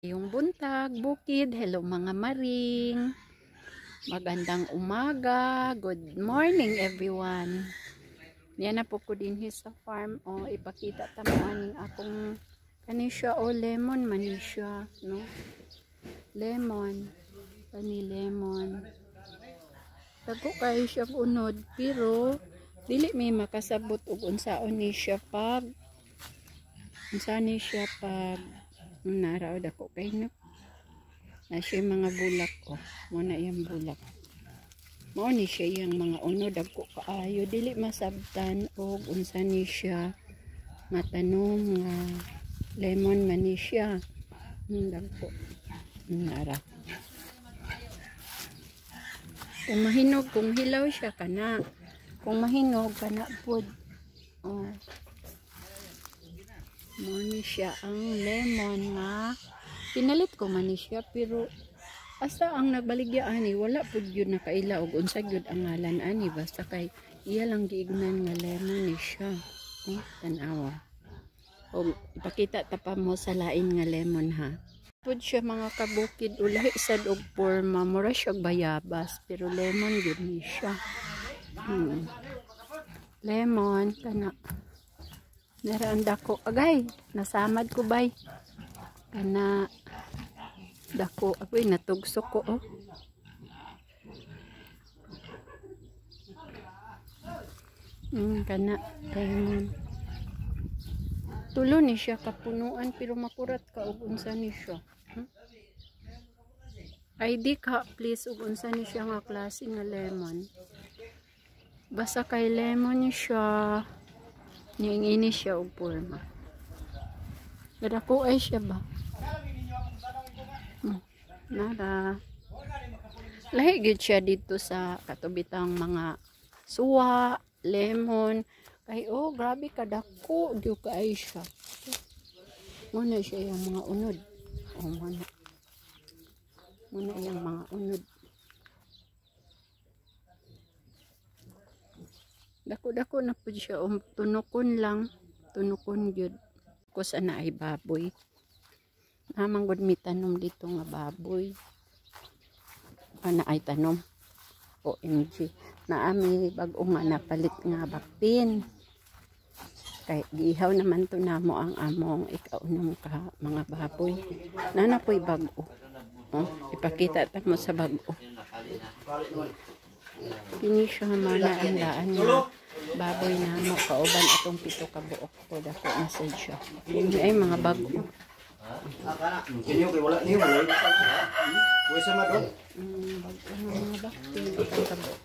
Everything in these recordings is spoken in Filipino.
Yung buntag, bukid, hello mga maring. Magandang umaga. Good morning everyone. Yan na po ko din sa farm. O, ipakita tamaan akong kanisya o lemon manisya. No? Lemon. Kani lemon. Tago kayo siya unod. Pero, dili may makasabot og unsaon ni siya pag naraod ako kay no. Na siya mga bulak ko. Muna yung bulak. Mao ni siya yung mga unod ako kaayo. Dili masabtan og unsa ni siya matanong nga lemon man ni siya. Dagko. Nara. Kung mahinog, kung hilaw siya kana. Kung mahinog kana pod. Oh. Mani siya ang lemon nga pinalit ko man siya pero asa ang nagbaligya ani wala pud yun nakaila og unsa gyud ang ngalan ani basta kay iya lang giignan nga lemon ni siya. Tan-awa. O ipakita ta pa mo sa lain nga lemon ha. Pud siya mga kabukid ulahi sad og porma mura siya bayabas pero lemon gyud ni siya. Lemon kana. Meron dako agay nasamad ko bay kana dako agoy natugsok ko oh. Kana lemon tulo ni siya kapunuan pero makurat ka og unsa ni siya. ID ka please og unsa ni siya nga klase nga lemon basta kay lemon ni siya. Ini siya og porma. Gadako ay siya ba? Nara. Lahi gid siya dito sa katubitang mga suwa, lemon. Kay oh grabe kadako gyud kaay siya. Muna siya yung mga unod. Oh muna yung mga unod. Dako-dako na po siya tunukon lang tunukon gyud ko sana ay baboy namang gud mi tanom dito nga baboy ana ay tanom OMG naami bag-o nga napalit nga bakpin kay gihaw naman to namo ang among ikaunom ka mga baboy nana po'y bag-o ipakita ta mo sa bag-o kini siya mana ang daan nga baboy na mo kauban atong pito ka buok ko dako message siya ini ay mga bago kini okay wala ni wala way sama do bago mga bakti itong ka buok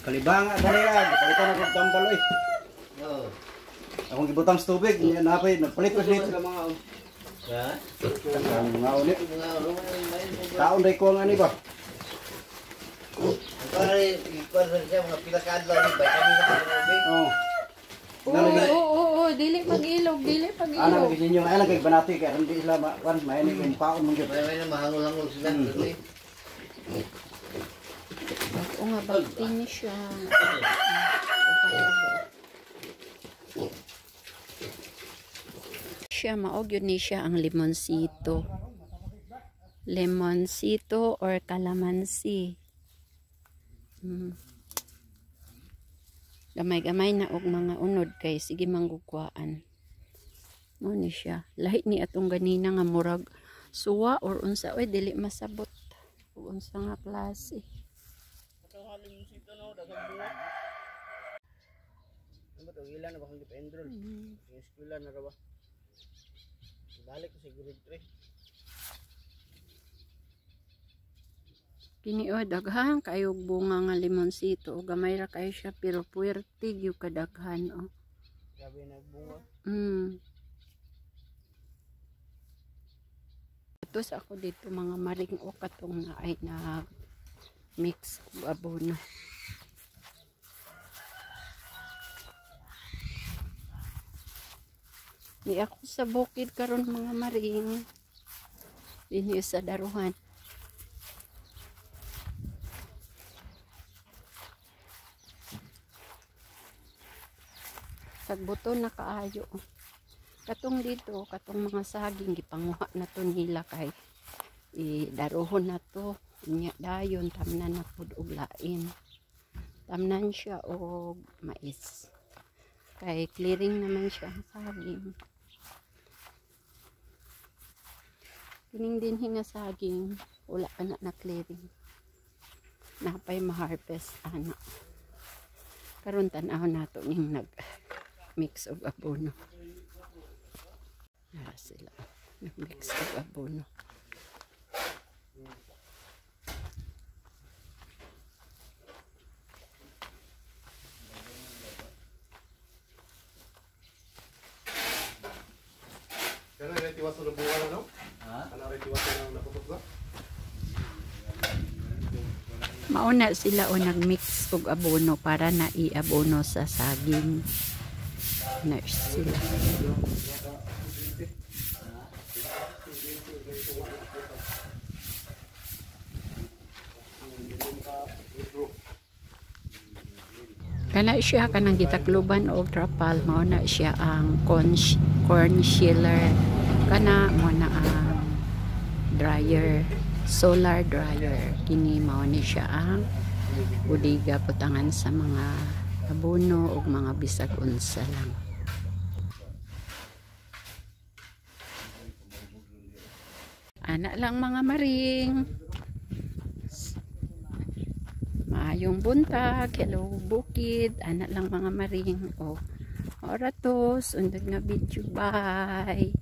kalibang adaya palitan ako tambal oy akong gibutang sa tubig napay nagpalit ko dito ya ngaw ni taon day ko nga ni ba pare ikon siya mga pila ka adlaw ni ba kami sa tubig dili pag-ilog ana gid ninyo ana kay banati kay hindi sila kan may ni paon mo gyud may na mahangol-hangol sila o nga bakti ni siya siya maog yun ni siya ang limonsito or calamansi gamay-gamay na og mga unod kay sige manggugwaan mo ni siya lahi ni atong ganina nga murag suwa or unsa oy dili masabot ug unsa nga klase limonsito no dagang buwa ano ilan na ba kung dipendrol eskwela na ra ba balik ko sa grade 3 kini o daghan kayo bunga nga limonsito o gamay ra kayo siya pero puwerte gyud kadaghan o grabe nagbunga Tapos ako dito mga maring o katong na ay na mix abono ni ako sa bukid karon mga maring dinhi sa daruhan Tagbuto na kaayo. Katong dito, katong mga saging gipanguha na to nila kay idarohon na to. Nya dayon tamnan na pud og lain. Tamnan siya og mais. Kay clearing naman siya ang saging. Kining din hinga saging, wala pa na clearing. Napay ma-harvest ana. Karon tan-aw nato ning nag-mix og abono. Sila nag-mix og abono. Kana rin tiwas sa buwan na, no? Ha? Kana rin tiwas na naputok na? Mauna sila o nag-mix og abono para na i-abono sa saging. Na sila. Kana siya kanang gitakluban og trapal, mauna siya ang corn chiller. Kana mo na ang dryer, solar dryer. Kini mao ni siya ang budiga putangan sa mga abono ug mga bisag unsa lang. Ana lang mga maring. Maayong buntag, hello bukid, ana lang mga maring. O, oratos, undod nga video, bye.